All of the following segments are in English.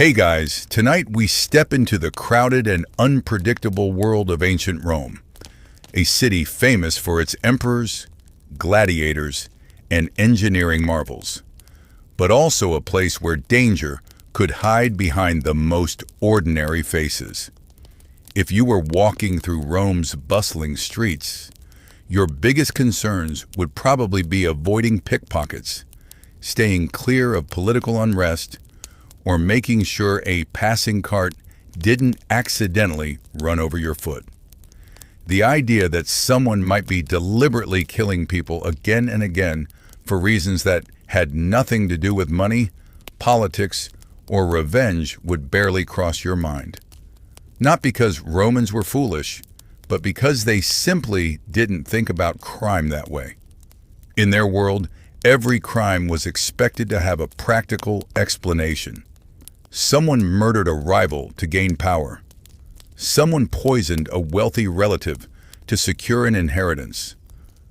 Hey guys, tonight we step into the crowded and unpredictable world of ancient Rome, a city famous for its emperors, gladiators, and engineering marvels, but also a place where danger could hide behind the most ordinary faces. If you were walking through Rome's bustling streets, your biggest concerns would probably be avoiding pickpockets, staying clear of political unrest, or making sure a passing cart didn't accidentally run over your foot. The idea that someone might be deliberately killing people again and again for reasons that had nothing to do with money, politics, or revenge would barely cross your mind. Not because Romans were foolish, but because they simply didn't think about crime that way. In their world, every crime was expected to have a practical explanation. Someone murdered a rival to gain power. Someone poisoned a wealthy relative to secure an inheritance.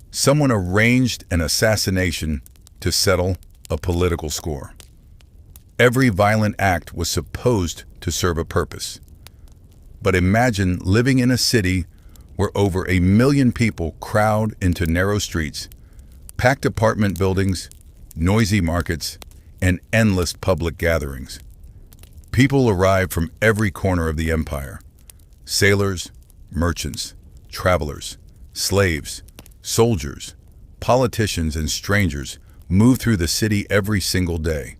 Someone arranged an assassination to settle a political score. Every violent act was supposed to serve a purpose. But imagine living in a city where over 1 million people crowd into narrow streets, packed apartment buildings, noisy markets, and endless public gatherings. People arrive from every corner of the empire. Sailors, merchants, travelers, slaves, soldiers, politicians, and strangers move through the city every single day.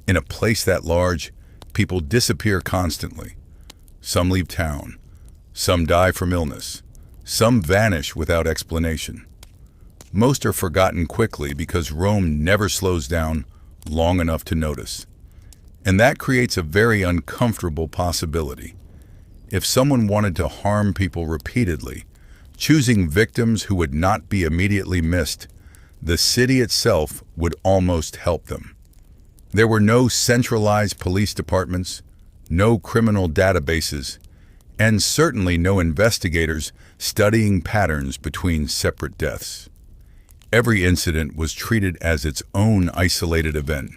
In a place that large, people disappear constantly. Some leave town. Some die from illness. Some vanish without explanation. Most are forgotten quickly because Rome never slows down long enough to notice. And that creates a very uncomfortable possibility. If someone wanted to harm people repeatedly, choosing victims who would not be immediately missed, the city itself would almost help them. There were no centralized police departments, no criminal databases, and certainly no investigators studying patterns between separate deaths. Every incident was treated as its own isolated event.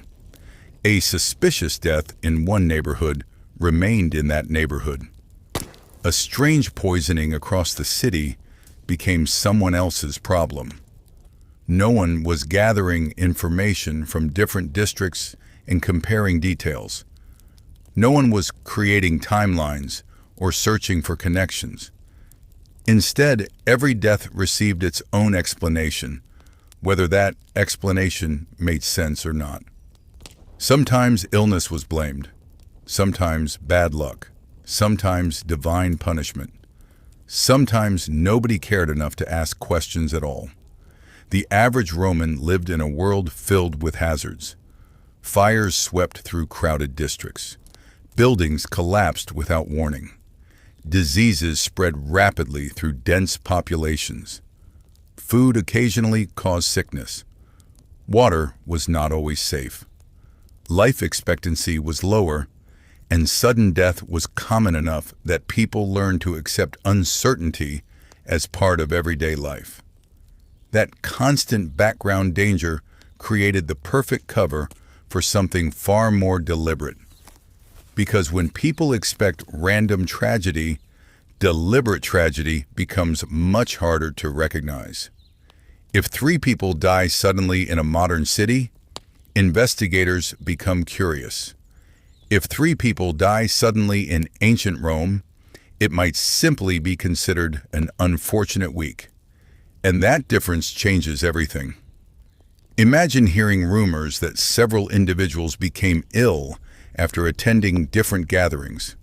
A suspicious death in one neighborhood remained in that neighborhood. A strange poisoning across the city became someone else's problem. No one was gathering information from different districts and comparing details. No one was creating timelines or searching for connections. Instead, every death received its own explanation, whether that explanation made sense or not. Sometimes illness was blamed, sometimes bad luck, sometimes divine punishment. Sometimes nobody cared enough to ask questions at all. The average Roman lived in a world filled with hazards. Fires swept through crowded districts. Buildings collapsed without warning. Diseases spread rapidly through dense populations. Food occasionally caused sickness. Water was not always safe. Life expectancy was lower, and sudden death was common enough that people learned to accept uncertainty as part of everyday life. That constant background danger created the perfect cover for something far more deliberate. Because when people expect random tragedy, deliberate tragedy becomes much harder to recognize. If 3 people die suddenly in a modern city, investigators become curious. If 3 people die suddenly in ancient Rome, it might simply be considered an unfortunate week. And that difference changes everything. Imagine hearing rumors that several individuals became ill after attending different gatherings.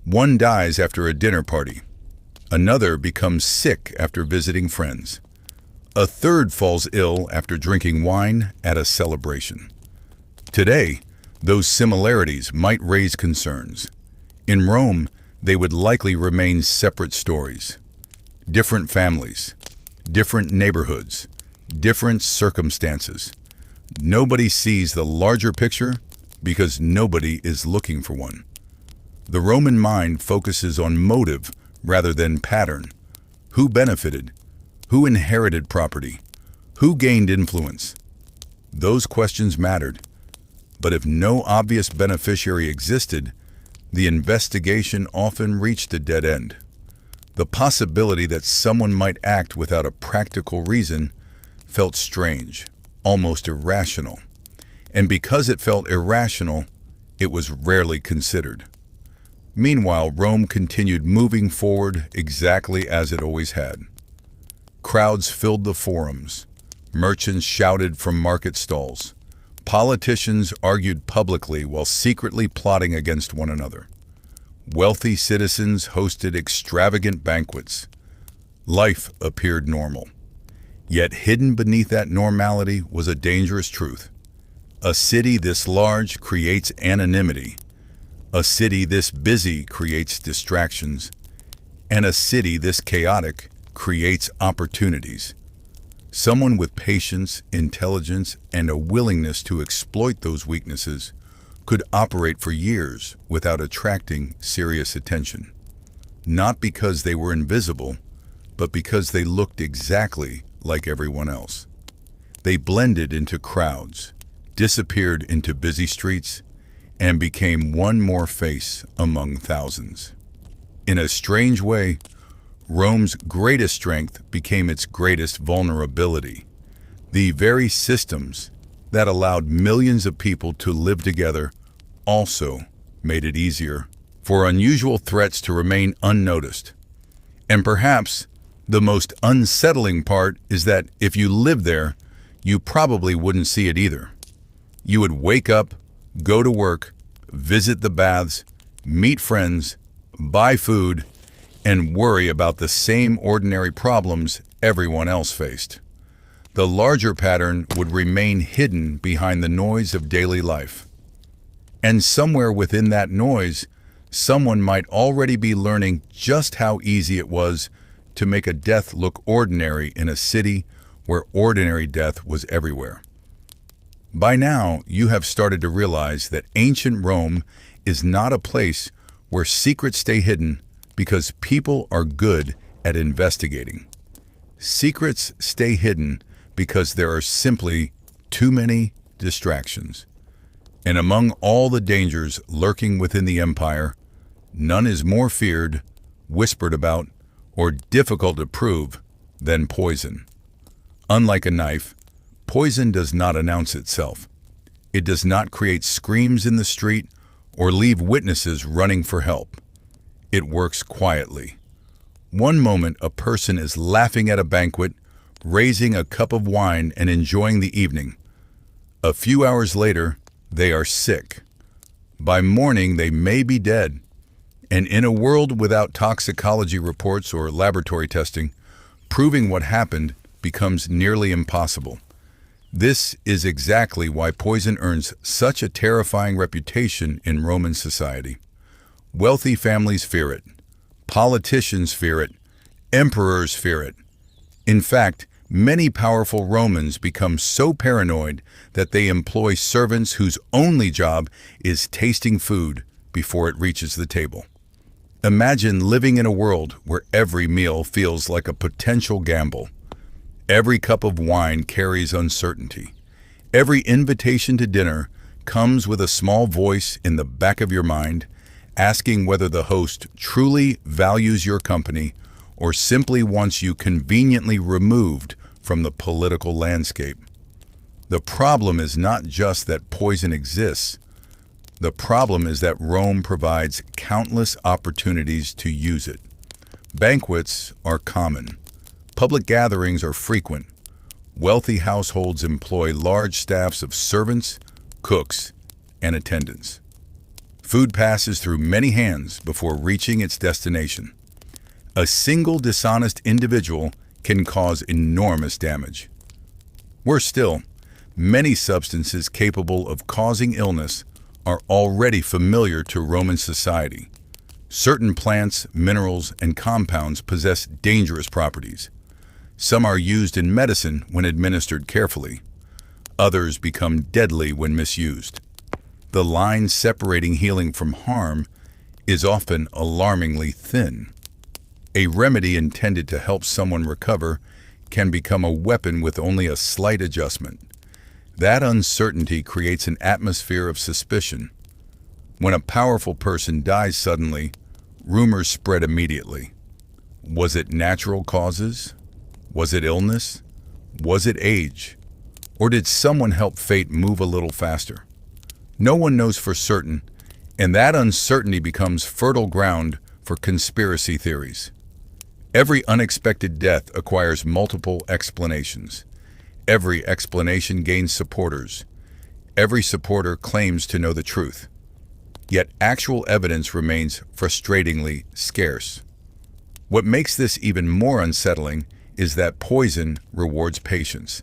One dies after a dinner party. Another becomes sick after visiting friends. A third falls ill after drinking wine at a celebration. Today, those similarities might raise concerns. In Rome, they would likely remain separate stories. Different families, different neighborhoods, different circumstances. Nobody sees the larger picture because nobody is looking for one. The Roman mind focuses on motive rather than pattern. Who benefited? Who inherited property? Who gained influence? Those questions mattered. But if no obvious beneficiary existed, the investigation often reached a dead end. The possibility that someone might act without a practical reason felt strange, almost irrational. And because it felt irrational, it was rarely considered. Meanwhile, Rome continued moving forward exactly as it always had. Crowds filled the forums. Merchants shouted from market stalls. Politicians argued publicly while secretly plotting against one another. Wealthy citizens hosted extravagant banquets. Life appeared normal. Yet hidden beneath that normality was a dangerous truth. A city this large creates anonymity. A city this busy creates distractions. And a city this chaotic creates opportunities. Someone with patience, intelligence, and a willingness to exploit those weaknesses could operate for years without attracting serious attention. Not because they were invisible, but because they looked exactly like everyone else. They blended into crowds, disappeared into busy streets, and became one more face among thousands. In a strange way, Rome's greatest strength became its greatest vulnerability. The very systems that allowed millions of people to live together also made it easier for unusual threats to remain unnoticed. And perhaps the most unsettling part is that if you lived there, you probably wouldn't see it either. You would wake up, go to work, visit the baths, meet friends, buy food, and worry about the same ordinary problems everyone else faced. The larger pattern would remain hidden behind the noise of daily life. And somewhere within that noise, someone might already be learning just how easy it was to make a death look ordinary in a city where ordinary death was everywhere. By now, you have started to realize that ancient Rome is not a place where secrets stay hidden because people are good at investigating. Secrets stay hidden because there are simply too many distractions. And among all the dangers lurking within the empire, none is more feared, whispered about, or difficult to prove than poison. Unlike a knife, poison does not announce itself. It does not create screams in the street or leave witnesses running for help. It works quietly. One moment a person is laughing at a banquet, raising a cup of wine and enjoying the evening. A few hours later, they are sick. By morning, they may be dead. And in a world without toxicology reports or laboratory testing, proving what happened becomes nearly impossible. This is exactly why poison earns such a terrifying reputation in Roman society. Wealthy families fear it. Politicians fear it. Emperors fear it. In fact, many powerful Romans become so paranoid that they employ servants whose only job is tasting food before it reaches the table. Imagine living in a world where every meal feels like a potential gamble. Every cup of wine carries uncertainty. Every invitation to dinner comes with a small voice in the back of your mind, asking whether the host truly values your company or simply wants you conveniently removed from the political landscape. The problem is not just that poison exists. The problem is that Rome provides countless opportunities to use it. Banquets are common. Public gatherings are frequent. Wealthy households employ large staffs of servants, cooks, and attendants. Food passes through many hands before reaching its destination. A single dishonest individual can cause enormous damage. Worse still, many substances capable of causing illness are already familiar to Roman society. Certain plants, minerals, and compounds possess dangerous properties. Some are used in medicine when administered carefully. Others become deadly when misused. The line separating healing from harm is often alarmingly thin. A remedy intended to help someone recover can become a weapon with only a slight adjustment. That uncertainty creates an atmosphere of suspicion. When a powerful person dies suddenly, rumors spread immediately. Was it natural causes? Was it illness? Was it age? Or did someone help fate move a little faster? No one knows for certain, and that uncertainty becomes fertile ground for conspiracy theories. Every unexpected death acquires multiple explanations. Every explanation gains supporters. Every supporter claims to know the truth. Yet actual evidence remains frustratingly scarce. What makes this even more unsettling is that poison rewards patience.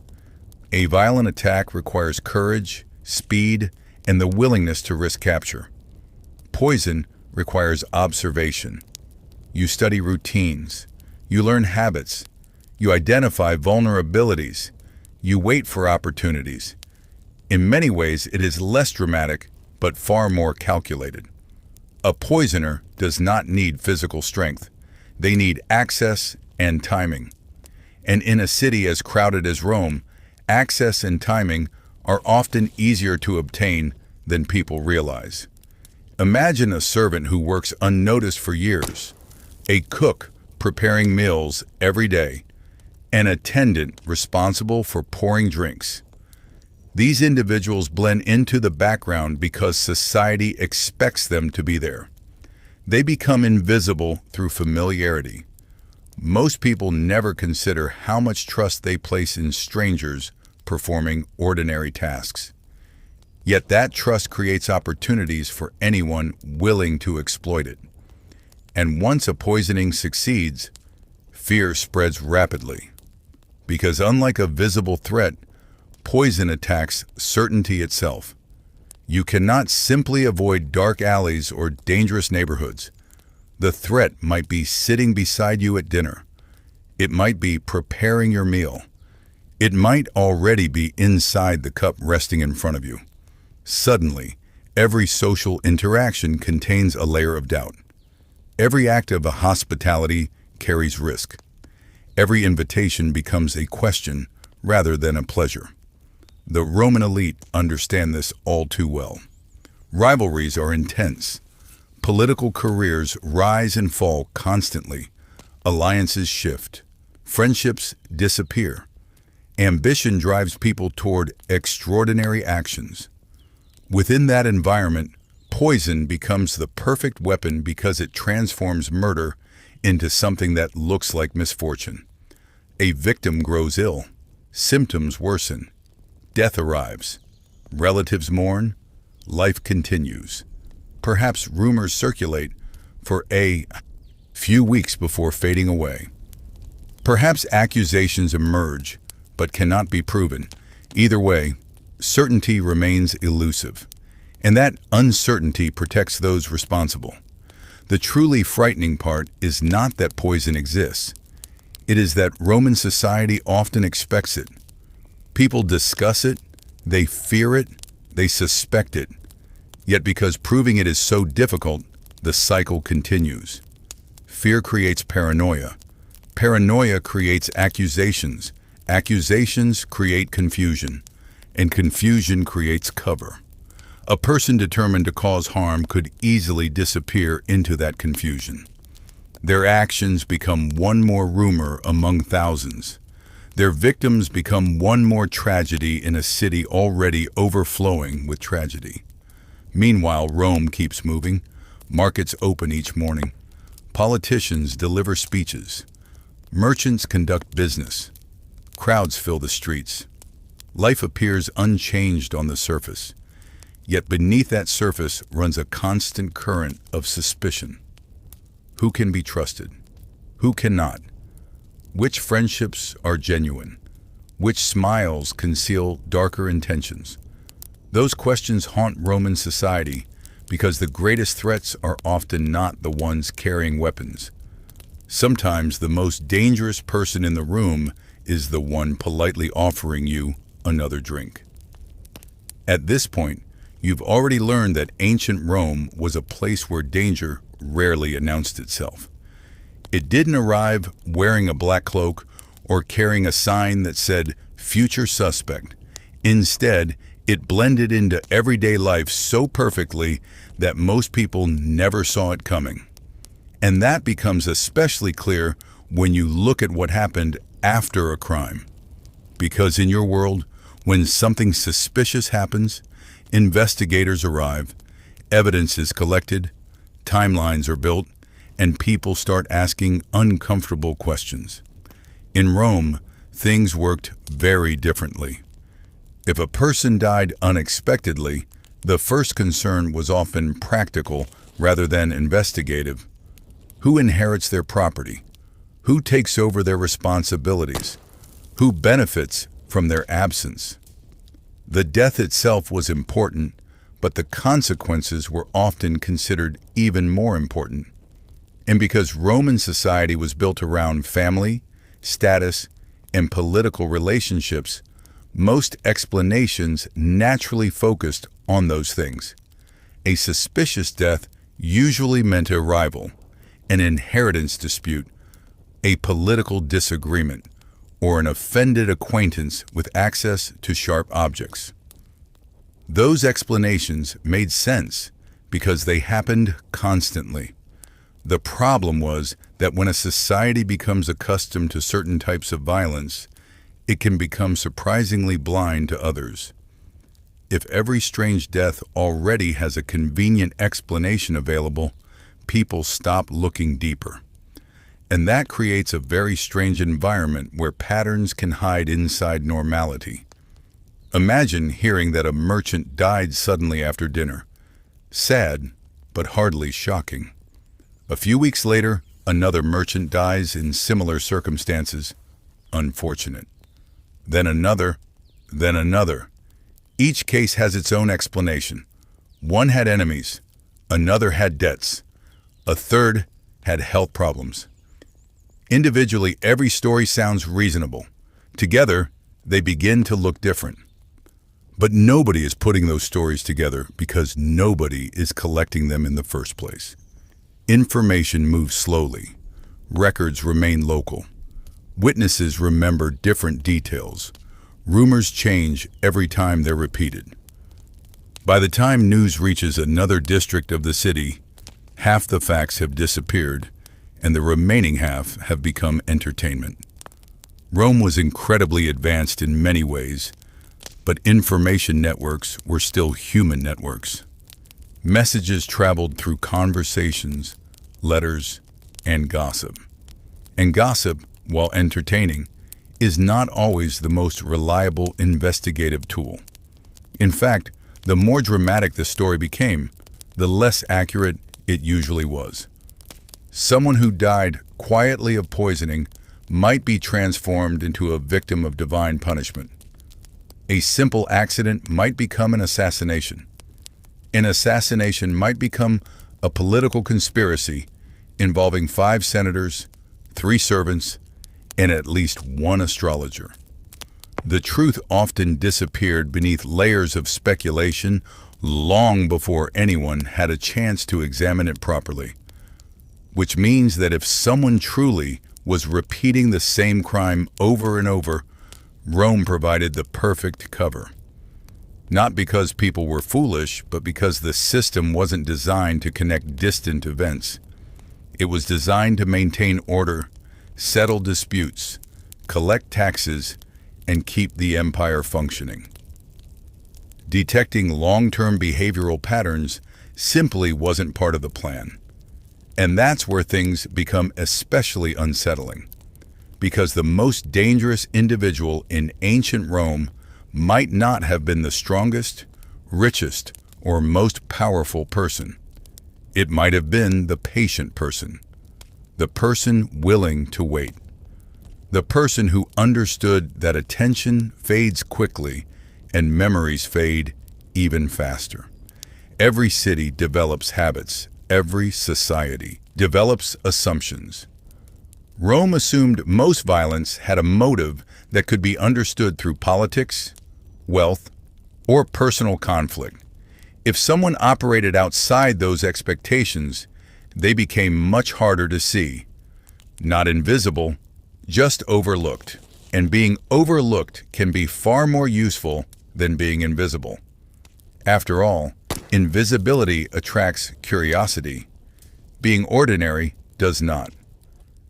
A violent attack requires courage, speed, and the willingness to risk capture. Poison requires observation. You study routines. You learn habits. You identify vulnerabilities. You wait for opportunities. In many ways, it is less dramatic, but far more calculated. A poisoner does not need physical strength. They need access and timing. And in a city as crowded as Rome, access and timing are often easier to obtain than people realize. Imagine a servant who works unnoticed for years, a cook preparing meals every day, an attendant responsible for pouring drinks. These individuals blend into the background because society expects them to be there. They become invisible through familiarity. Most people never consider how much trust they place in strangers performing ordinary tasks. Yet that trust creates opportunities for anyone willing to exploit it. And once a poisoning succeeds, fear spreads rapidly. Because unlike a visible threat, poison attacks certainty itself. You cannot simply avoid dark alleys or dangerous neighborhoods. The threat might be sitting beside you at dinner. It might be preparing your meal. It might already be inside the cup resting in front of you. Suddenly, every social interaction contains a layer of doubt. Every act of hospitality carries risk. Every invitation becomes a question rather than a pleasure. The Roman elite understand this all too well. Rivalries are intense. Political careers rise and fall constantly. Alliances shift. Friendships disappear. Ambition drives people toward extraordinary actions. Within that environment, poison becomes the perfect weapon because it transforms murder into something that looks like misfortune. A victim grows ill. Symptoms worsen. Death arrives. Relatives mourn. Life continues. Perhaps rumors circulate for a few weeks before fading away. Perhaps accusations emerge but cannot be proven. Either way, certainty remains elusive, and that uncertainty protects those responsible. The truly frightening part is not that poison exists. It is that Roman society often expects it. People discuss it, they fear it, they suspect it. Yet because proving it is so difficult, the cycle continues. Fear creates paranoia. Paranoia creates accusations. Accusations create confusion. And confusion creates cover. A person determined to cause harm could easily disappear into that confusion. Their actions become one more rumor among thousands. Their victims become one more tragedy in a city already overflowing with tragedy. Meanwhile, Rome keeps moving. Markets open each morning. Politicians deliver speeches. Merchants conduct business. Crowds fill the streets. Life appears unchanged on the surface. Yet beneath that surface runs a constant current of suspicion. Who can be trusted? Who cannot? Which friendships are genuine? Which smiles conceal darker intentions? Those questions haunt Roman society because the greatest threats are often not the ones carrying weapons. Sometimes the most dangerous person in the room is the one politely offering you another drink. At this point, you've already learned that ancient Rome was a place where danger rarely announced itself. It didn't arrive wearing a black cloak or carrying a sign that said, "Future suspect." Instead, it blended into everyday life so perfectly that most people never saw it coming. And that becomes especially clear when you look at what happened after a crime. Because in your world, when something suspicious happens, investigators arrive, evidence is collected, timelines are built, and people start asking uncomfortable questions. In Rome, things worked very differently. If a person died unexpectedly, the first concern was often practical rather than investigative. Who inherits their property? Who takes over their responsibilities? Who benefits from their absence? The death itself was important, but the consequences were often considered even more important. And because Roman society was built around family, status, and political relationships, most explanations naturally focused on those things. A suspicious death usually meant a rival, an inheritance dispute, a political disagreement, or an offended acquaintance with access to sharp objects. Those explanations made sense because they happened constantly. The problem was that when a society becomes accustomed to certain types of violence, it can become surprisingly blind to others. If every strange death already has a convenient explanation available, people stop looking deeper. And that creates a very strange environment where patterns can hide inside normality. Imagine hearing that a merchant died suddenly after dinner. Sad, but hardly shocking. A few weeks later, another merchant dies in similar circumstances. Unfortunate. Then another, then another. Each case has its own explanation. One had enemies, another had debts, a third had health problems. Individually, every story sounds reasonable. Together, they begin to look different. But nobody is putting those stories together because nobody is collecting them in the first place. Information moves slowly. Records remain local. Witnesses remember different details. Rumors change every time they're repeated. By the time news reaches another district of the city, half the facts have disappeared, and the remaining half have become entertainment. Rome was incredibly advanced in many ways, but information networks were still human networks. Messages traveled through conversations, letters, and gossip. And gossip, while entertaining, is not always the most reliable investigative tool. In fact, the more dramatic the story became, the less accurate it usually was. Someone who died quietly of poisoning might be transformed into a victim of divine punishment. A simple accident might become an assassination. An assassination might become a political conspiracy involving 5 senators, 3 servants, and at least 1 astrologer. The truth often disappeared beneath layers of speculation long before anyone had a chance to examine it properly. Which means that if someone truly was repeating the same crime over and over, Rome provided the perfect cover. Not because people were foolish, but because the system wasn't designed to connect distant events. It was designed to maintain order, settle disputes, collect taxes, and keep the empire functioning. Detecting long-term behavioral patterns simply wasn't part of the plan. And that's where things become especially unsettling, because the most dangerous individual in ancient Rome might not have been the strongest, richest, or most powerful person. It might have been the patient person, the person willing to wait, the person who understood that attention fades quickly and memories fade even faster. Every city develops habits. Every society develops assumptions. Rome assumed most violence had a motive that could be understood through politics, wealth, or personal conflict. If someone operated outside those expectations, they became much harder to see. Not invisible, just overlooked. And being overlooked can be far more useful than being invisible. After all, invisibility attracts curiosity. Being ordinary does not.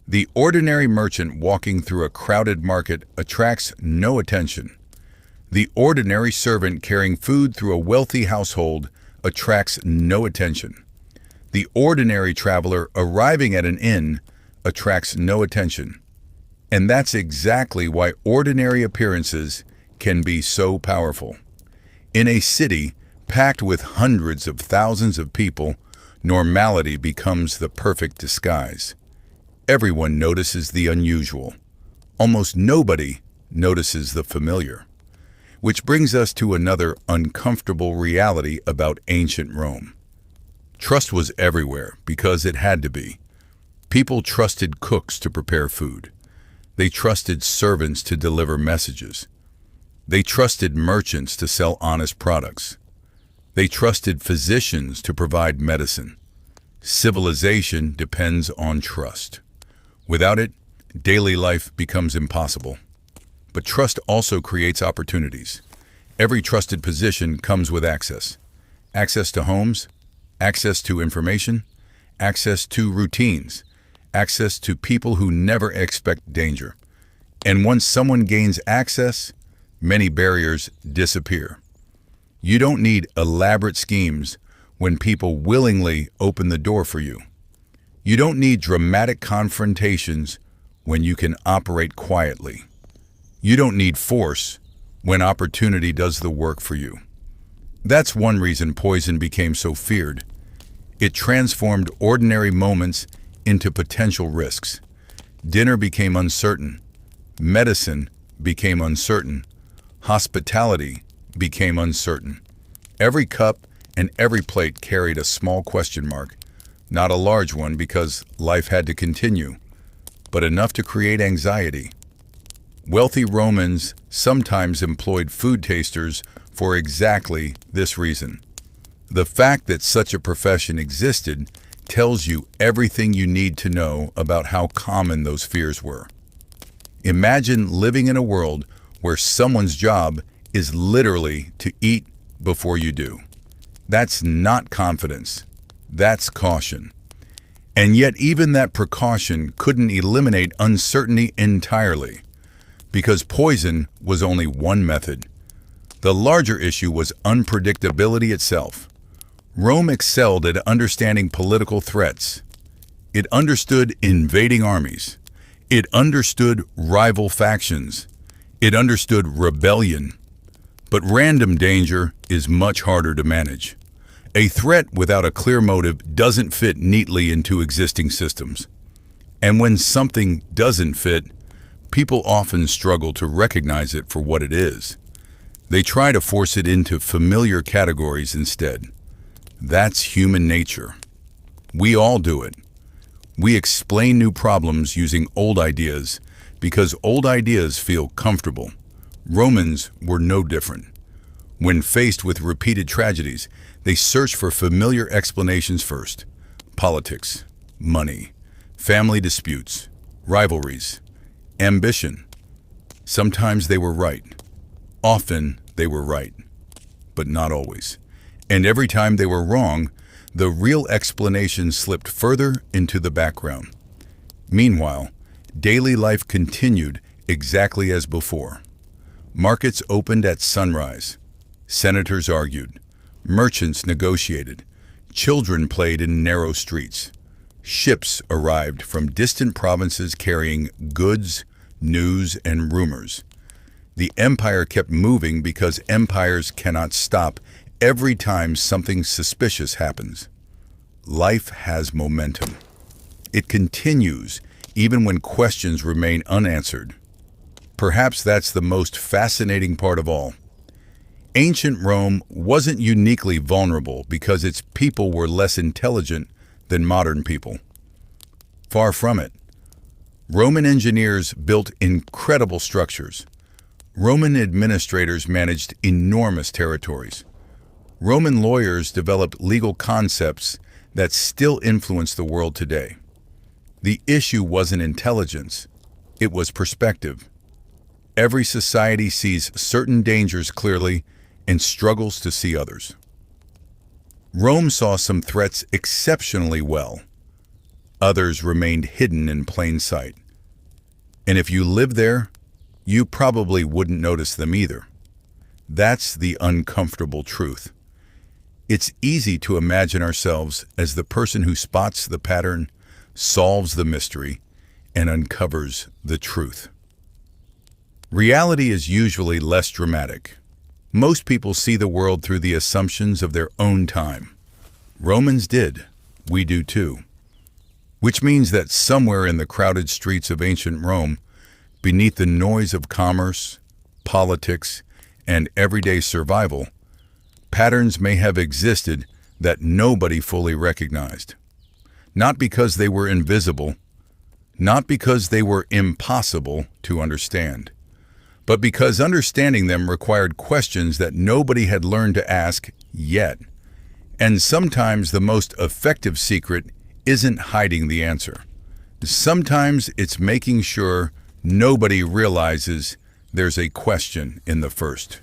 The ordinary merchant walking through a crowded market attracts no attention. The ordinary servant carrying food through a wealthy household attracts no attention. The ordinary traveler arriving at an inn attracts no attention. And that's exactly why ordinary appearances can be so powerful. In a city packed with hundreds of thousands of people, normality becomes the perfect disguise. Everyone notices the unusual. Almost nobody notices the familiar. Which brings us to another uncomfortable reality about ancient Rome. Trust was everywhere because it had to be. People trusted cooks to prepare food. They trusted servants to deliver messages. They trusted merchants to sell honest products. They trusted physicians to provide medicine. Civilization depends on trust. Without it, daily life becomes impossible. But trust also creates opportunities. Every trusted position comes with access. Access to homes, access to information, access to routines, access to people who never expect danger. And once someone gains access, many barriers disappear. You don't need elaborate schemes when people willingly open the door for you. You don't need dramatic confrontations when you can operate quietly. You don't need force when opportunity does the work for you. That's one reason poison became so feared. It transformed ordinary moments into potential risks. Dinner became uncertain. Medicine became uncertain. Hospitality became uncertain. Every cup and every plate carried a small question mark. Not a large one because life had to continue, but enough to create anxiety. Wealthy Romans sometimes employed food tasters for exactly this reason. The fact that such a profession existed tells you everything you need to know about how common those fears were. Imagine living in a world where someone's job is literally to eat before you do. That's not confidence. That's caution. And yet even that precaution couldn't eliminate uncertainty entirely, because poison was only one method. The larger issue was unpredictability itself. Rome excelled at understanding political threats. It understood invading armies. It understood rival factions. It understood rebellion. But random danger is much harder to manage. A threat without a clear motive doesn't fit neatly into existing systems. And when something doesn't fit, people often struggle to recognize it for what it is. They try to force it into familiar categories instead. That's human nature. We all do it. We explain new problems using old ideas because old ideas feel comfortable. Romans were no different. When faced with repeated tragedies, they searched for familiar explanations first. Politics, money, family disputes, rivalries, ambition. Sometimes they were right. Often they were right, but not always. And every time they were wrong, the real explanation slipped further into the background. Meanwhile, daily life continued exactly as before. Markets opened at sunrise. Senators argued. Merchants negotiated. Children played in narrow streets. Ships arrived from distant provinces carrying goods, news, and rumors. The empire kept moving because empires cannot stop every time something suspicious happens. Life has momentum. It continues even when questions remain unanswered. Perhaps that's the most fascinating part of all. Ancient Rome wasn't uniquely vulnerable because its people were less intelligent than modern people. Far from it. Roman engineers built incredible structures. Roman administrators managed enormous territories. Roman lawyers developed legal concepts that still influence the world today. The issue wasn't intelligence, it was perspective. Every society sees certain dangers clearly and struggles to see others. Rome saw some threats exceptionally well. Others remained hidden in plain sight. And if you lived there, you probably wouldn't notice them either. That's the uncomfortable truth. It's easy to imagine ourselves as the person who spots the pattern, solves the mystery, and uncovers the truth. Reality is usually less dramatic. Most people see the world through the assumptions of their own time. Romans did. We do too. Which means that somewhere in the crowded streets of ancient Rome, beneath the noise of commerce, politics, and everyday survival, patterns may have existed that nobody fully recognized. Not because they were invisible, not because they were impossible to understand, but because understanding them required questions that nobody had learned to ask yet. And sometimes the most effective secret isn't hiding the answer. Sometimes it's making sure nobody realizes there's a question in the first